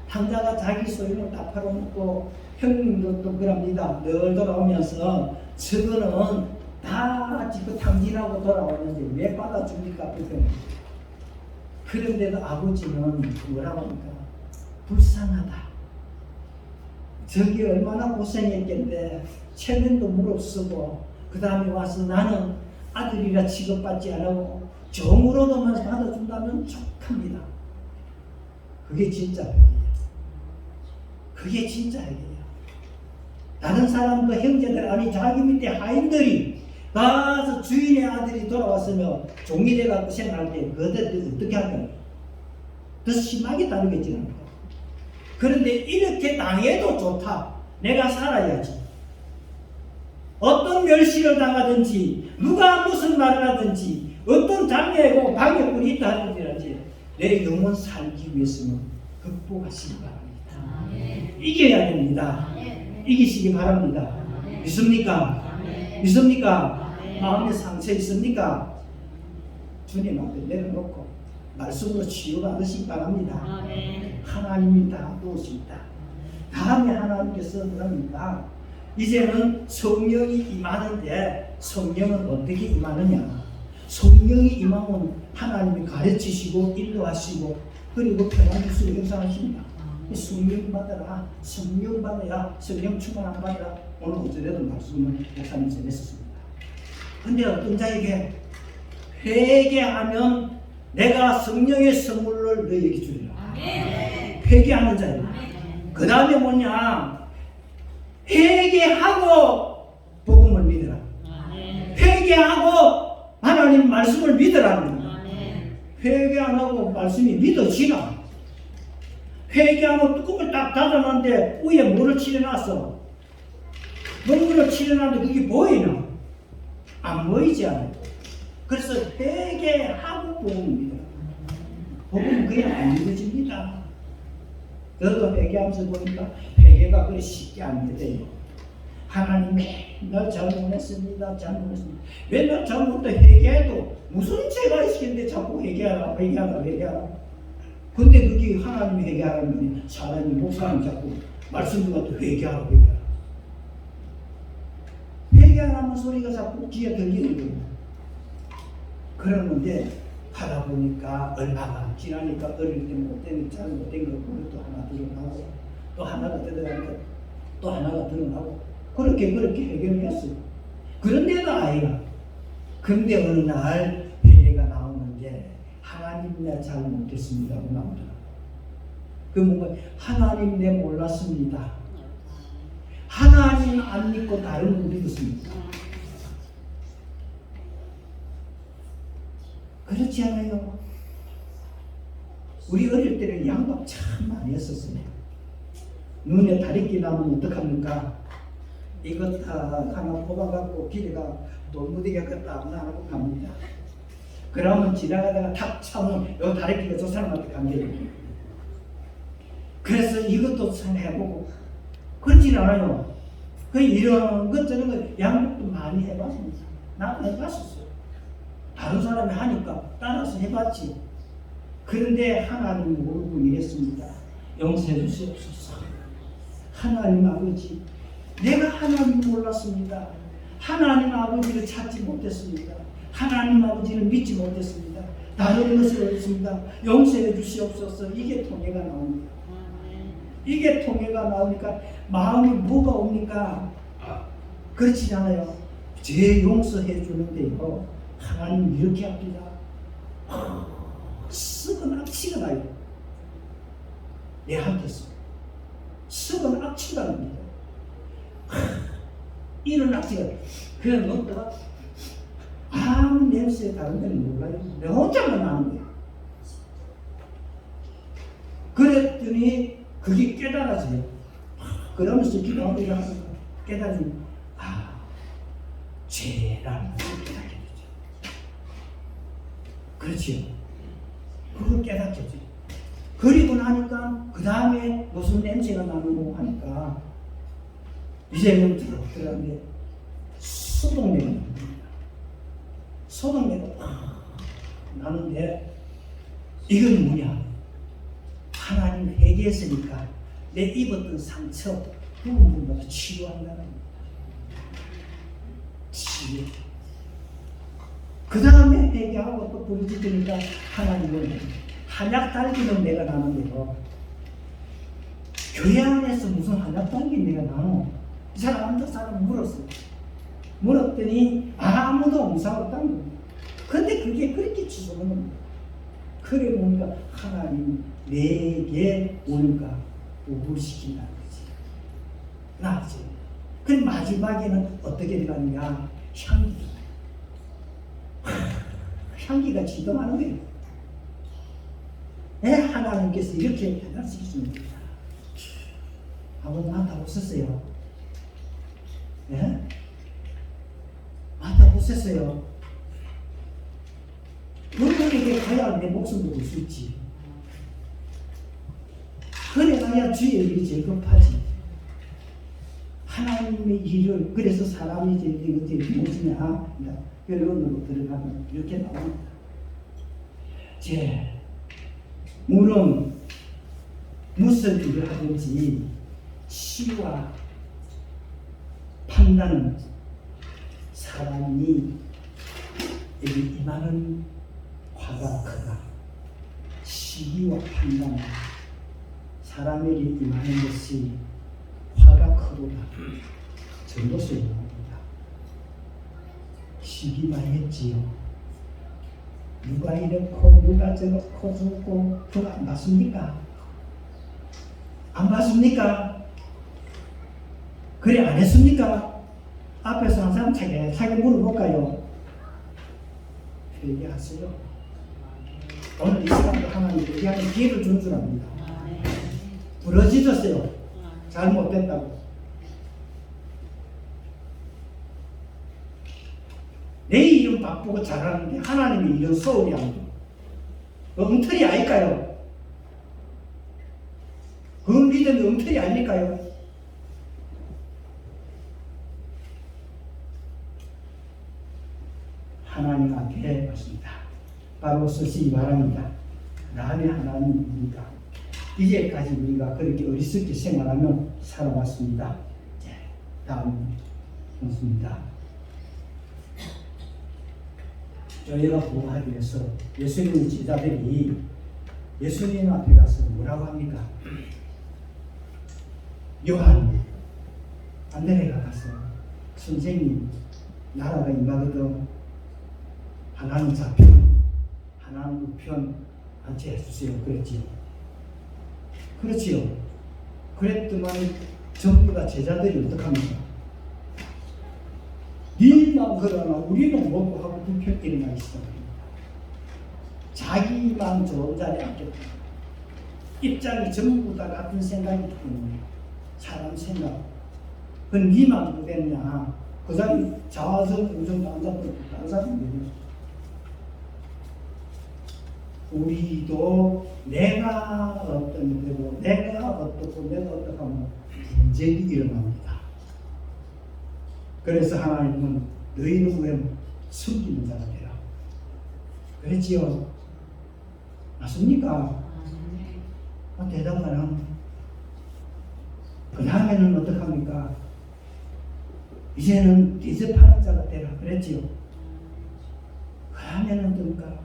탕자가 자기 소유를 다 팔아먹고 형님도 또 그럽니다. 늘 돌아오면서 저거는 다 지금 탕진하고 돌아왔는데 왜 받아줍니까? 그런데도 아버지는 뭐라고 합니까? 불쌍하다. 저기 얼마나 고생했겠는데 체면도 무릅쓰고 그 다음에 와서 나는 아들이라 취급받지 않고 정으로도만 받아준다면 족합니다. 그게 진짜 핵이에요. 그게 진짜 핵이에요. 다른 사람도 형제들 아니 자기 밑에 하인들이 가서 주인의 아들이 돌아왔으면 종이 돼갖고 생각할 때 그들 어떻게 할까요? 더 심하게 다루겠지 않을까? 그런데 이렇게 당해도 좋다. 내가 살아야지. 어떤 멸시를 당하든지 누가 무슨 말을 하든지 어떤 장애고 방해꾼이 있다 하든지 내 영혼 살기 위해서는 극복하시기 바랍니다. 이겨야 됩니다. 이기시기 바랍니다. 믿습니까? 믿습니까? 마음에 상처 있습니까? 주님 앞에 내려놓고 말씀으로 치유받으시기 바랍니다. 하나님이 다 도우십니다. 다음에 하나님께서 그럽니다. 이제는 성령이 임하는데 성령은 어떻게 임하느냐? 성령이 임하면 하나님이 가르치시고 인도하시고 그리고 평안 주시고 역사하십니다. 성령 받아라. 성령 받아야 성령 충만 안 받아라. 오늘 어제도 말씀을 목사님 전했었습니다. 근데 어떤 자에게 회개하면 내가 성령의 선물을 너희에게 주리라. 회개하는 자예요. 그 다음에 뭐냐? 회개하고 복음을 믿으라. 회개하고 하나님 말씀을 믿으라는 거예요. 회개 안 하고 말씀이 믿어지나? 회개하면 뚜껑을 딱 닫아놨는데 위에 물을 칠해놨어. 물을 칠해놨는데 그게 보이나? 안 보이지 않아요. 그래서 회개하고 복음을 믿어라. 복음은 그냥 안 믿어집니다. 저도 회개하면서 보니까 회개가 그리 쉽게 안 돼요. 하나님 맨날 잘못했습니다. 잘못했습니다. 맨날 잘못도 회개해도 무슨 죄가 있겠는데 자꾸 회개하라. 근데 그게 하나님이 회개하라는 거니 사람이 목사님 자꾸 말씀 같은 회개하라. 회개하라는 소리가 자꾸 귀에 들리는 거예요. 그러는데 하다 보니까 얼마가 지나니까 어릴 때 못된 잘못된 거 그것도 하나 드러나고 또 하나가 들어가니까 또 하나가 드러나고 그렇게 해결했어요. 그런데도 아이가 근데 어느 날 회개가 나오는데 하나님 내 잘못했습니다 하고 나오더라. 그 뭔가 하나님 내 몰랐습니다. 하나님 안 믿고 다른 거 믿었습니다. 그렇지 않아요? 우리 어릴 때는 양밥 참 많이 했었어요. 눈에 다리끼 나면 어떡합니까? 이거 다 하나 뽑아갖고 길에가 돌무대기가 껐다 안 하고 갑니다. 그러면 지나가다가 탁 차면 요 다리끼가 저 사람한테 간대요. 그래서 이것도 참 해보고 그렇진 않아요. 그 이런 것 저런 거 양육도 많이 해봤습니다. 나도 해봤었어요. 다른 사람이 하니까 따라서 해봤지. 그런데 하나님 모르고 이랬습니다. 용서해 주시옵소서. 하나님 아버지, 내가 하나님 몰랐습니다. 하나님 아버지를 찾지 못했습니다. 하나님 아버지를 믿지 못했습니다. 다른 것을 얻습니다. 용서해 주시옵소서. 이게 통해가 나옵니다. 이게 통해가 나오니까 마음이 뭐가 옵니까? 그렇지 않아요. 죄 용서해 주는데요. 하나님 이렇게 합니다. 썩은 악취가 나요. 내한테서 썩은 악취가 납니다. 이런 악취가 그냥 넣었다가 아무 냄새 다른 데는 몰라요. 내 혼자만 나는 거예요. 그랬더니 그게 깨달아져요. 그러면서 기도하고 일어나서 깨달으면 죄라는 것을 깨닫게 되죠. 그렇지요. 그걸 깨닫게 되죠. 그리고 나니까 그 다음에 무슨 냄새가 나는 거 하니까 이제는 들어가는데 소독내가 납니다. 소독내가 나는데 이건 뭐냐? 하나님 회개했으니까 내 입었던 상처 그 부분마다 치유한다는 겁니다. 치유. 그 다음에 회개하고 또 부르짖으니까 하나님은 한약 달기는 내가 나는데요. 교회 안에서 무슨 한약 달기 내가 나노? 이 사람 물었어요. 물었더니 아무도 없다는 겁니다. 근데 그게 그렇게 치솟는 겁니다. 그래 보니까 하나님 내게 오니까 우울시킨다는 거지. 나지. 그 마지막에는 어떻게 들어가느냐? 향기. 향기가 지동하는 거예요. 왜 하나님께서 이렇게 변화시키십니까? 한번 맡아보셨어요? 예? 맡아보셨어요? 그분에게 가야 내 목숨도 볼 수 있지. 그래 가야 주의 일이 제일 급하지. 하나님의 일을, 그래서 사람이 제일 무엇이냐? 결론으로 들어가면 이렇게 나옵니다. 물은 무슨 일을 하든지 치유와 판단은 사람이 여기 임하는 화가 크다. 시기와 판단은 사람에게 임하는 것이 화가 크도다. 전도서에 나옵니다. 시기가 했지요. 누가 이렇고 누가 저렇고 저렇고 그거 안 봤습니까? 안 봤습니까? 그래 안 했습니까? 앞에서 항상 차게 물어볼까요? 얘기하세요. 오늘 이 시간도 하나님 얘기하는 기회를 준 줄 압니다. 부러지셨어요. 잘못됐다고. 내 이름 바꾸고 잘하는데 하나님의 이름 소홀히 안 돼. 엉터리 아닐까요? 그 믿음이 엉터리 아닐까요? 하나님 앞에 왔습니다. 바로 쓰시기 바랍니다. 남의 하나님입니다. 이제까지 우리가 그렇게 어리석게 생활하며 살아왔습니다. 다음 좋습니다. 저희가 보호하기 위해서 예수님의 제자들이 예수님 앞에 가서 뭐라고 합니까? 요한, 안드레가 가서 선생님 나라가 임하거든 하나는 좌편, 하나는 우편 앉게 해주세요. 그랬지요. 그렇지요. 그랬더만 전부 다 제자들이 어떡합니까? 니만 그러나 우리는 뭐고 하고 불평끼리만 있어. 자기만 좋은 자리에 앉겠다. 입장이 전부 다 같은 생각이기 때문에 사람 생각. 그건 니만 그랬냐. 그 사람이 자화성 우정도 앉았고 다른 사람이 우리도 내가 어떤 데고 내가 어떻고 내가 어떻고 하면 분쟁이 일어납니다. 그래서 하나님은 너희는 왜 숨기는 자가 되라. 그랬지요? 맞습니까? 대답만 하면 그 다음에는 어떡합니까? 이제는 대접하는 자가 되라. 그랬지요? 그 다음에는 어떡합니까?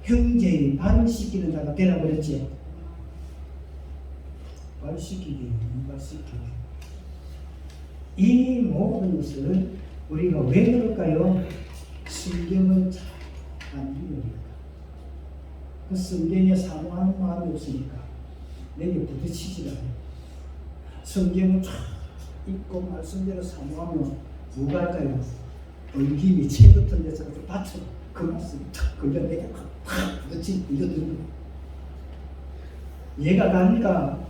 형제의 발을 씻기는 자가 되라 그랬지요. 발 씻기기, 발 씻기기. 이 모든 것을 우리가 왜 그럴까요? 성경을 잘 안 읽으니까. 그 성경에 사모하는 마음이 없으니까 내게 부딪히질 않아요. 성경을 쫙 읽고 말씀대로 사모하면 뭐가 할까요? 엉김이 채 같은 데서 받쳐 그 말씀이 탁 걸려 내게 팍 부딪히 걸려드는 거예요. 이해가 갑니까?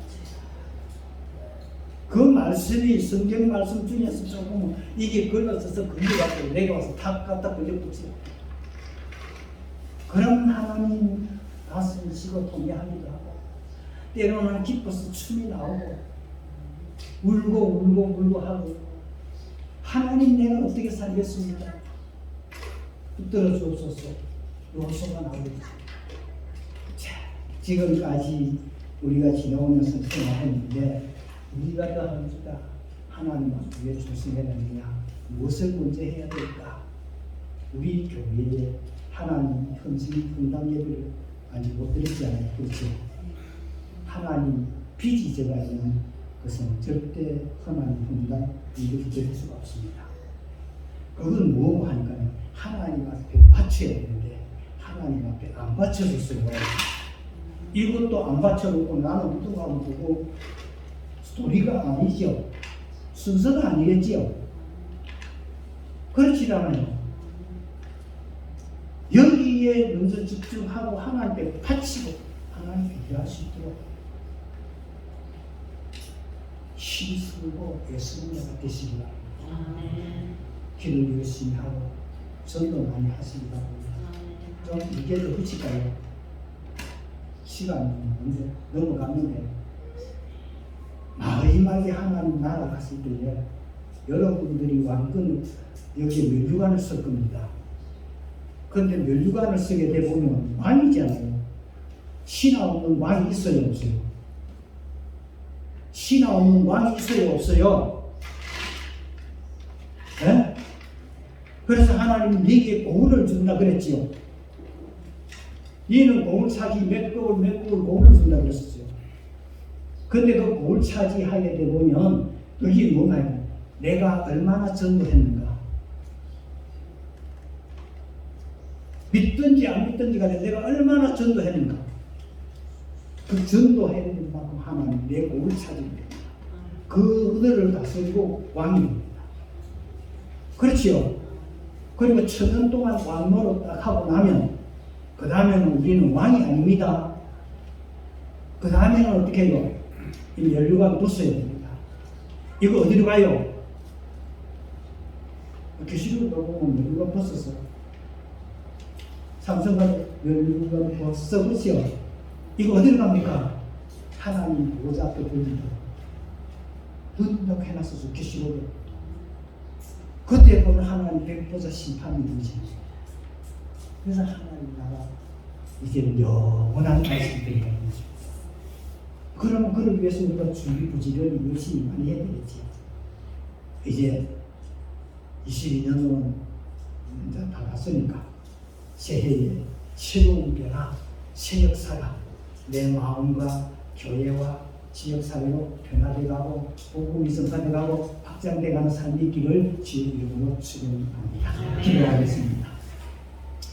그 말씀이 성경 말씀 중에서 조금 이게 걸려서 걸려가지고 내가 와서 탁 갖다 걸려붙지. 그런 하나님 가슴 치고 통회하기도 하고 때로는 기뻐서 춤이 나오고 울고 하고 하나님 내가 어떻게 살겠습니까? 붙들어 주옵소서. 요소가 나오겠지. 자, 지금까지 우리가 지나오면서 생각했는데 우리가 더 합니다. 하나님 앞에 조심해야 되느냐? 무엇을 먼저 해야 될까? 우리 교회에 하나님 헌당 예배를 아직 못 드리지 않아요. 그렇죠? 하나님 빚이 제가 있는 것은 절대 하나님 헌당 예배를 드릴 수가 없습니다. 그건 뭐고 하니까요. 하나님 앞에 바쳐야 되는데 하나님 앞에 안 바쳐줬어요. 이것도 안 바쳐놓고 나는 엉뚱하고 보고 스토리가 아니죠. 순서가 아니겠지요. 그렇지 않아요. 여기에 먼저 집중하고 하나님께 바치고 하나님께 일할 수 있도록 힘쓰고 애쓰는 자가 되시기 바랍니다. 기도 열심히 하고 전도 많이 하시기 바랍니다. 좀 이게 더 붙일까요? 시간이 넘어가는데 마지막에 하나님 나라 갔을 때에 여러분들이 왕권 여기에 면류관을 쓸 겁니다. 그런데 면류관을 쓰게 되면 왕이잖아요. 신하 없는 왕이 있어요, 없어요? 신하 없는 왕이 있어요, 없어요? 네? 그래서 하나님은 네게 고을을 준다 그랬지요. 얘는 고을 차지 몇 고을 고을을 준다 그랬었어요. 근데 그 고을 차지하게 되면 그게 뭐가요? 내가 얼마나 전도했는가? 믿든지 안 믿든지 간에 내가 얼마나 전도했는가. 그 전도했는 만큼 하나님 내 공을 찾으면 됩니다. 그 은혜를 다스리고 왕이 됩니다. 그렇지요. 그리고 1000년 동안 왕 노릇 딱 하고 나면 그 다음에는 우리는 왕이 아닙니다. 그 다음에는 어떻게 해요? 이 면류관 벗어야 됩니다. 이거 어디로 가요? 교실로 보면 면류관 벗어서 삼성가 면류관 벗어 그렇지요. 이거 어디로 갑니까? 하나님 보좌 앞에 돌리고 눈덕 해놨어서 교실로 그때 보면 하나님 백보자 심판이 되지. 그래서 하나님 나라 이제는 영원한 말씀이 되는 거죠. 그러면 그를 위해서 우리가 준비 부지런히 열심히 많이 해야 되겠지. 이제 22년은 이제 다 갔으니까 새해에 새로운 변화, 새 역사가 내 마음과 교회와 지역사회로 변화돼가고 복음이 성사돼가고 확장돼가는 삶이 있기를 주의 이름으로 축원합니다. 기도하겠습니다.